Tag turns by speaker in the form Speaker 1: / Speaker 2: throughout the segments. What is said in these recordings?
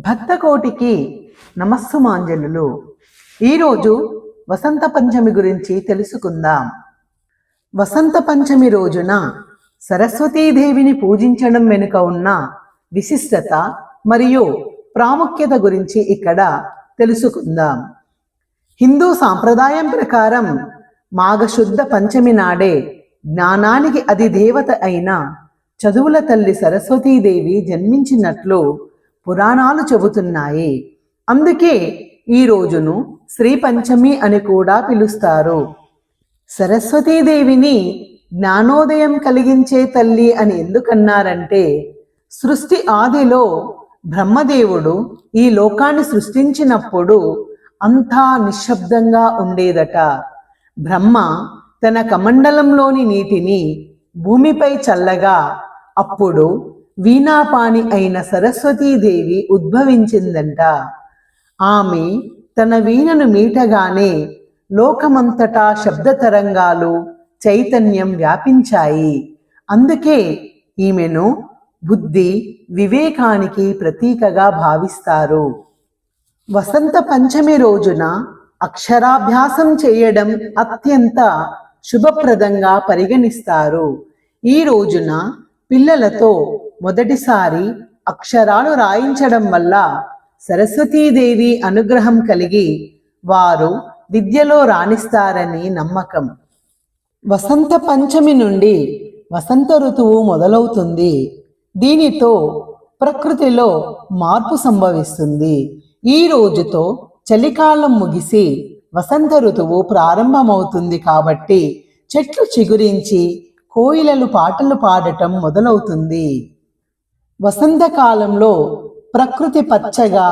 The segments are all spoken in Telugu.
Speaker 1: భక్తకోటికి నమస్సుమాంజలులు. ఈరోజు వసంత పంచమి గురించి తెలుసుకుందాం. వసంత పంచమి రోజున సరస్వతీదేవిని పూజించడం వెనుక ఉన్న విశిష్టత మరియు ప్రాముఖ్యత గురించి ఇక్కడ తెలుసుకుందాం. హిందూ సాంప్రదాయం ప్రకారం మాఘశుద్ధ పంచమి నాడే జ్ఞానానికి అధిదేవత అయిన చదువుల తల్లి సరస్వతీదేవి జన్మించినట్లు పురాణాలు చెబుతున్నాయి. అందుకే ఈ రోజును శ్రీ పంచమి అని కూడా పిలుస్తారు. సరస్వతీదేవిని జ్ఞానోదయం కలిగించే తల్లి అని ఎందుకన్నారంటే, సృష్టి ఆదిలో బ్రహ్మదేవుడు ఈ లోకాన్ని సృష్టించినప్పుడు అంతా నిశ్శబ్దంగా ఉండేదట. బ్రహ్మ తన కమండలంలోని నీటిని భూమిపై చల్లగా అప్పుడు వీణాపాణి అయిన సరస్వతీదేవి ఉద్భవించిందంట. ఆమె తన వీణను మీటగానే లోకమంతటా శబ్ద తరంగాలు చైతన్యం వ్యాపించాయి. అందుకే ఈమెను బుద్ధి వివేకానికి ప్రతీకగా భావిస్తారు. వసంత పంచమి రోజున అక్షరాభ్యాసం చేయడం అత్యంత శుభప్రదంగా పరిగణిస్తారు. ఈ రోజున పిల్లలతో మొదటిసారి అక్షరాలు రాయించడం వల్ల సరస్వతీదేవి అనుగ్రహం కలిగి వారు విద్యలో రాణిస్తారని నమ్మకం. వసంత పంచమి నుండి వసంత ఋతువు మొదలవుతుంది. దీనితో ప్రకృతిలో మార్పు సంభవిస్తుంది. ఈ రోజుతో చలికాలం ముగిసి వసంత ఋతువు ప్రారంభమవుతుంది. కాబట్టి చెట్లు చిగురించి కోయిలలు పాటలు పాడటం మొదలవుతుంది. వసంతకాలంలో ప్రకృతి పచ్చగా,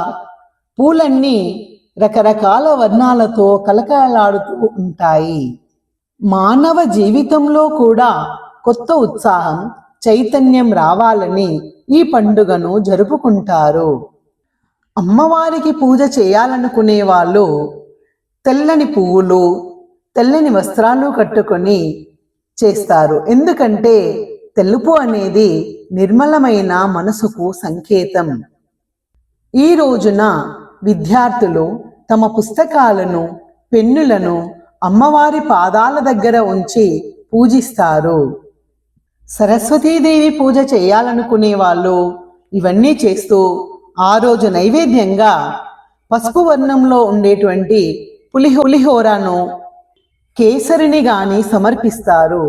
Speaker 1: పూలన్నీ రకరకాల వర్ణాలతో కలకలాడుతూ ఉంటాయి. మానవ జీవితంలో కూడా కొత్త ఉత్సాహం, చైతన్యం రావాలని ఈ పండుగను జరుపుకుంటారు. అమ్మవారికి పూజ చేయాలనుకునే వాళ్ళు తెల్లని పువ్వులు, తెల్లని వస్త్రాలు కట్టుకొని చేస్తారు. ఎందుకంటే తెలుపు అనేది నిర్మలమైన మనసుకు సంకేతం. ఈ రోజున విద్యార్థులు తమ పుస్తకాలను, పెన్నులను అమ్మవారి పాదాల దగ్గర ఉంచి పూజిస్తారు. సరస్వతీదేవి పూజ చేయాలనుకునే వాళ్ళు ఇవన్నీ చేస్తూ ఆ రోజు నైవేద్యంగా పసుపు వర్ణంలో ఉండేటువంటి పులిహోరను, కేసరిని గాని సమర్పిస్తారు.